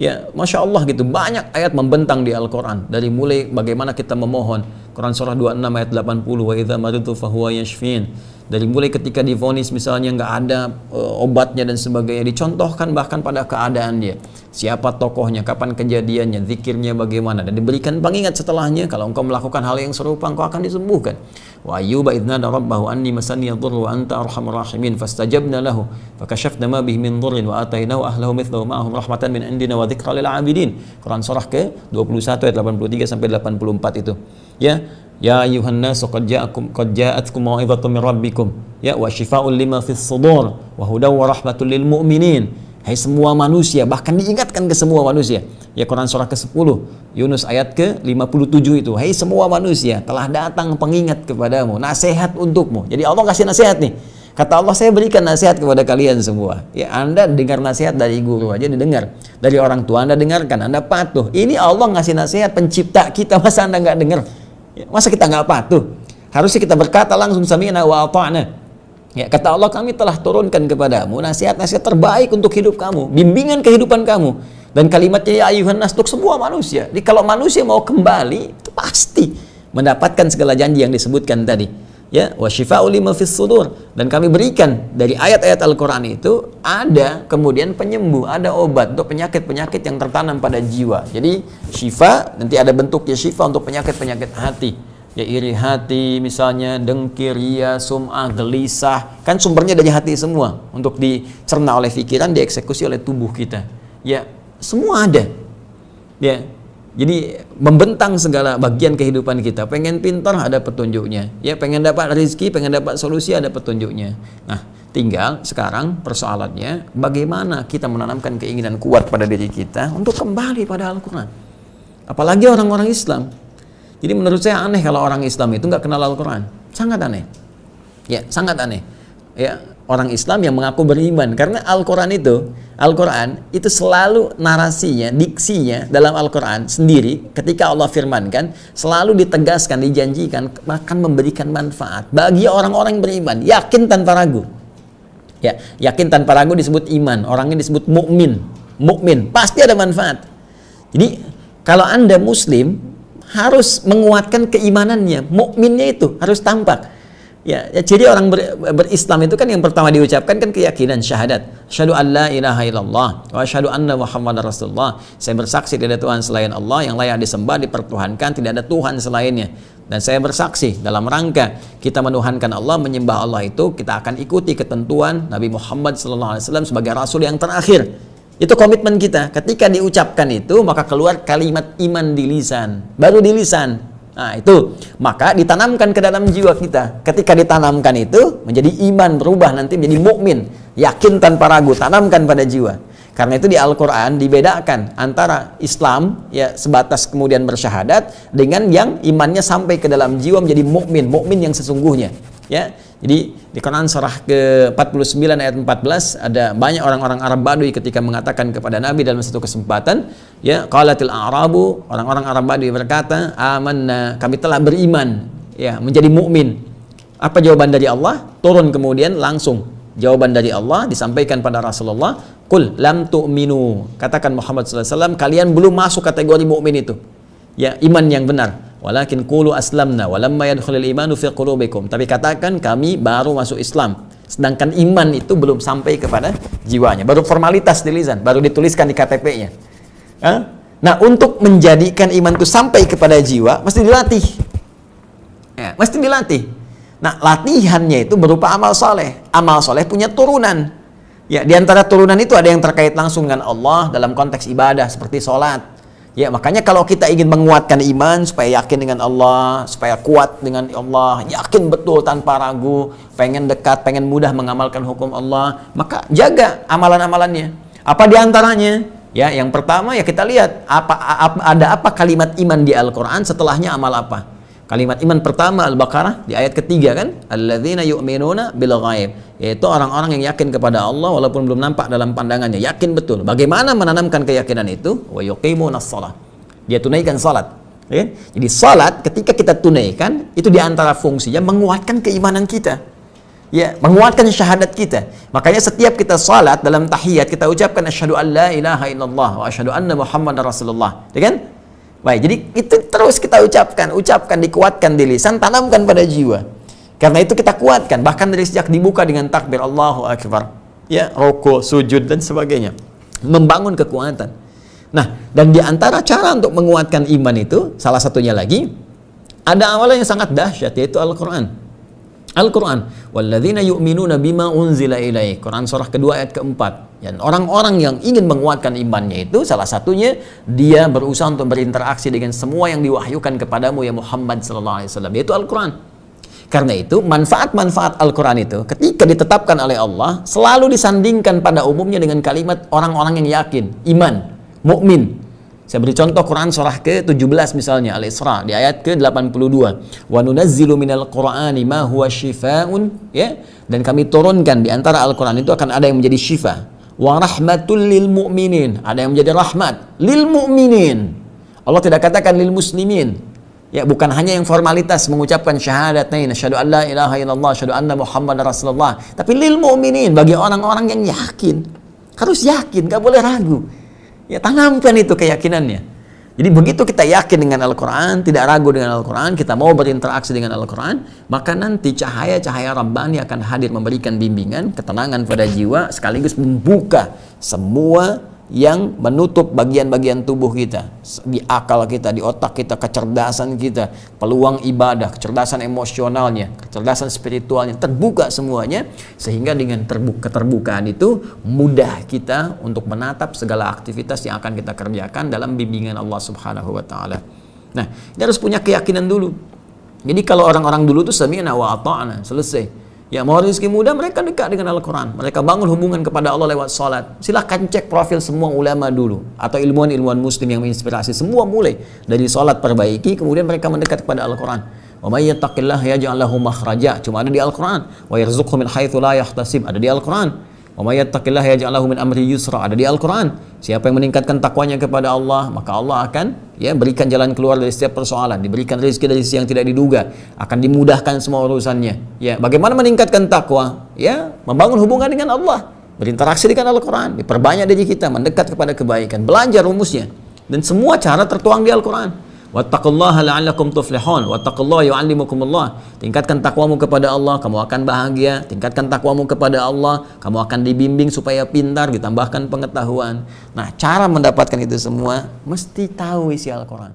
Ya, Masya Allah gitu, banyak ayat membentang di Al-Quran. Dari mulai bagaimana kita memohon, Quran surah 26 ayat 80, wa idza maridtu fahuwa yashfin. Dari mulai ketika divonis misalnya nggak ada obatnya dan sebagainya, dicontohkan bahkan pada keadaan dia, siapa tokohnya, kapan kejadiannya, zikirnya bagaimana, dan diberikan pengingat setelahnya, kalau engkau melakukan hal yang serupa engkau akan disembuhkan. Wa ayyuba idh nada rabbahu anni masani yadhurru wa anta arhamur rahimin fastajabna lahu fakashafna ma bihi min dhurrin wa atainahu ahlahu mithlahu ma'ahum rahmatan min indina wa dzikra lil 'abidin. Quran surah ke-21 ayat 83 sampai 84 itu. Ya ayuhan nasu qad ja'atkum mau'izatun min rabbikum ya wa syifaa'un lima fis sudur wa hudaw wa rahmatul lil mu'minin. Hai semua manusia, bahkan diingatkan ke semua manusia. Ya, Quran surah ke-10 Yunus ayat ke-57 itu. Hai semua manusia, telah datang pengingat kepadamu, nasihat untukmu. Jadi Allah kasih nasihat nih. Kata Allah, saya berikan nasihat kepada kalian semua. Ya, Anda dengar nasihat dari guru aja didengar. Dari orang tua Anda dengarkan, Anda patuh. Ini Allah ngasih nasihat pencipta kita, masa Anda nggak dengar? Ya, masa kita nggak patuh? Harusnya kita berkata langsung sami'na wa ata'na. Ya, kata Allah, kami telah turunkan kepadamu nasihat-nasihat terbaik untuk hidup kamu, bimbingan kehidupan kamu. Dan kalimatnya ya ayuhan nas untuk semua manusia. Jadi kalau manusia mau kembali, itu pasti mendapatkan segala janji yang disebutkan tadi. Ya, wa syifa'u lima fis sudur. Dan kami berikan dari ayat-ayat Al-Qur'an itu ada kemudian penyembuh, ada obat untuk penyakit-penyakit yang tertanam pada jiwa. Jadi syifa nanti ada bentuknya syifa untuk penyakit-penyakit hati. Ya, iri hati misalnya, dengki, ria, sum'ah, gelisah, kan sumbernya dari hati semua, untuk dicerna oleh pikiran, dieksekusi oleh tubuh kita. Ya, semua ada. Ya, jadi membentang segala bagian kehidupan kita. Pengen pintar ada petunjuknya. Ya, pengen dapat rezeki, pengen dapat solusi ada petunjuknya. Nah, tinggal sekarang persoalannya bagaimana kita menanamkan keinginan kuat pada diri kita untuk kembali pada Al-Quran. Apalagi orang-orang Islam. Jadi menurut saya aneh kalau orang Islam itu nggak kenal Al-Quran. Sangat aneh. Ya, sangat aneh. Ya, orang Islam yang mengaku beriman. Karena Al-Quran itu selalu narasinya, diksinya dalam Al-Quran sendiri ketika Allah firmankan, selalu ditegaskan, dijanjikan akan memberikan manfaat bagi orang-orang yang beriman. Yakin tanpa ragu. Ya, yakin tanpa ragu disebut iman. Orangnya disebut mukmin. Mukmin pasti ada manfaat. Jadi kalau Anda Muslim harus menguatkan keimanannya, mukminnya itu harus tampak. Ya, jadi orang berislam itu kan yang pertama diucapkan kan keyakinan syahadat. Asyhadu an la ilaha illallah wa asyhadu anna Muhammadar Rasulullah. Saya bersaksi tidak ada Tuhan selain Allah, yang layak disembah, dipertuhankan, tidak ada Tuhan selainnya. Dan saya bersaksi dalam rangka kita menuhankan Allah, menyembah Allah itu kita akan ikuti ketentuan Nabi Muhammad SAW sebagai Rasul yang terakhir. Itu komitmen kita. Ketika diucapkan itu, maka keluar kalimat iman di lisan. Baru di lisan. Nah, itu. Maka ditanamkan ke dalam jiwa kita. Ketika ditanamkan itu, menjadi iman, berubah nanti menjadi mukmin. Yakin tanpa ragu, tanamkan pada jiwa. Karena itu di Al-Quran dibedakan antara Islam, ya sebatas kemudian bersyahadat, dengan yang imannya sampai ke dalam jiwa menjadi mukmin, mukmin yang sesungguhnya. Ya, jadi di Quran surah ke-49 ayat 14 ada banyak orang-orang Arab Badui ketika mengatakan kepada Nabi dalam satu kesempatan, ya qalatil a'rabu, orang-orang Arab Badui berkata, amanna, kami telah beriman, ya menjadi mukmin. Apa jawaban dari Allah? Turun kemudian langsung jawaban dari Allah disampaikan pada Rasulullah, qul lam tu'minu, katakan Muhammad SAW, kalian belum masuk kategori mukmin itu. Ya, iman yang benar. Walakin qulu aslamna walamma yadkhulul imanu fi qulubikum. Tapi katakan kami baru masuk Islam. Sedangkan iman itu belum sampai kepada jiwanya. Baru formalitas di lisan, baru dituliskan di KTP-nya. Nah, untuk menjadikan iman itu sampai kepada jiwa mesti dilatih. Ya, mesti dilatih. Nah, latihannya itu berupa amal soleh. Amal soleh punya turunan. Ya, di antara turunan itu ada yang terkait langsung dengan Allah dalam konteks ibadah seperti sholat. Ya, makanya kalau kita ingin menguatkan iman supaya yakin dengan Allah, supaya kuat dengan Allah, yakin betul tanpa ragu, pengen dekat, pengen mudah mengamalkan hukum Allah, maka jaga amalan-amalannya. Apa di antaranya? Ya, yang pertama ya kita lihat ada apa kalimat iman di Al-Qur'an, setelahnya amal apa? Kalimat iman pertama Al-Baqarah di ayat ketiga kan, alladzina yu'minuna bil ghaib, yaitu orang-orang yang yakin kepada Allah walaupun belum nampak dalam pandangannya, yakin betul. Bagaimana menanamkan keyakinan itu? Wa yuqimunas shalah, dia tunaikan salat. Ya? Jadi salat ketika kita tunaikan itu di antara fungsinya menguatkan keimanan kita. Ya, menguatkan syahadat kita. Makanya setiap kita salat dalam tahiyat kita ucapkan asyhadu an la ilaha illallah wa asyhadu anna muhammadar rasulullah. Ya kan? Baik, jadi itu terus kita ucapkan, dikuatkan di lisan, tanamkan pada jiwa. Karena itu kita kuatkan, bahkan dari sejak dibuka dengan takbir Allahu Akbar. Ya, rukuk, sujud dan sebagainya. Membangun kekuatan. Nah, dan di antara cara untuk menguatkan iman itu, salah satunya lagi, ada amalan yang sangat dahsyat, yaitu Al-Quran. Al-Quran, walladzina yu'minuna bima unzila ilaik. Quran surah kedua ayat keempat. Dan orang-orang yang ingin menguatkan imannya itu, salah satunya dia berusaha untuk berinteraksi dengan semua yang diwahyukan kepadamu ya Muhammad sallallahu alaihi wasallam, yaitu Al-Quran. Karena itu manfaat-manfaat Al-Quran itu ketika ditetapkan oleh Allah selalu disandingkan pada umumnya dengan kalimat orang-orang yang yakin, iman, mukmin. Saya beri contoh Quran surah ke-17 misalnya Al-Isra di ayat ke-82. Wa nunazzilu minal Qur'ani ma huwa syifaa'un, ya. Dan kami turunkan di antara Al-Quran itu akan ada yang menjadi syifa. Wa rahmatul lil mu'minin, ada yang menjadi rahmat lil mu'minin. Allah tidak katakan lil muslimin. Ya, bukan hanya yang formalitas mengucapkan syahadatain asyhadu an la ilaha illallah asyhadu anna muhammadar rasulullah, tapi lil mu'minin, bagi orang-orang yang yakin. Harus yakin, gak boleh ragu. Ya, tanamkan itu keyakinannya. Jadi begitu kita yakin dengan Al-Quran, tidak ragu dengan Al-Quran, kita mau berinteraksi dengan Al-Quran, maka nanti cahaya-cahaya Rabbani akan hadir memberikan bimbingan, ketenangan pada jiwa, sekaligus membuka semua yang menutup bagian-bagian tubuh kita, di akal kita, di otak kita, kecerdasan kita, peluang ibadah, kecerdasan emosionalnya, kecerdasan spiritualnya, terbuka semuanya, sehingga dengan keterbukaan itu mudah kita untuk menatap segala aktivitas yang akan kita kerjakan dalam bimbingan Allah Subhanahu wa taala. Nah, ini harus punya keyakinan dulu. Jadi kalau orang-orang dulu tuh sami'na wa ata'na, selesai. Ya, mau rezeki mudah, mereka dekat dengan Al-Quran. Mereka bangun hubungan kepada Allah lewat salat. Silahkan cek profil semua ulama dulu, atau ilmuwan-ilmuwan muslim yang menginspirasi. Semua mulai dari salat perbaiki, kemudian mereka mendekat kepada Al-Quran. Wa may yattaqillaha yaj'al lahu makhraja, cuma ada di Al-Quran. Wa yarzuqhu min haitsu la yahtasib, ada di Al-Quran. Wa may yattaqillaha yaj'al lahu min amri yusra, ada di Al-Quran. Siapa yang meningkatkan takwanya kepada Allah, maka Allah akan berikan jalan keluar dari setiap persoalan, diberikan rezeki dari sisi yang tidak diduga, akan dimudahkan semua urusannya. Ya, bagaimana meningkatkan takwa? Ya, membangun hubungan dengan Allah, berinteraksi dengan Al-Quran, diperbanyak diri kita, mendekat kepada kebaikan, belajar rumusnya, dan semua cara tertuang di Al-Quran. Wattaqullaha la'allakum tuflihun. Wattaqullaha yu'allimukumullah. Tingkatkan takwamu kepada Allah, kamu akan bahagia. Tingkatkan takwamu kepada Allah, kamu akan dibimbing supaya pintar, ditambahkan pengetahuan. Nah, cara mendapatkan itu semua mesti tahu isi Al-Quran.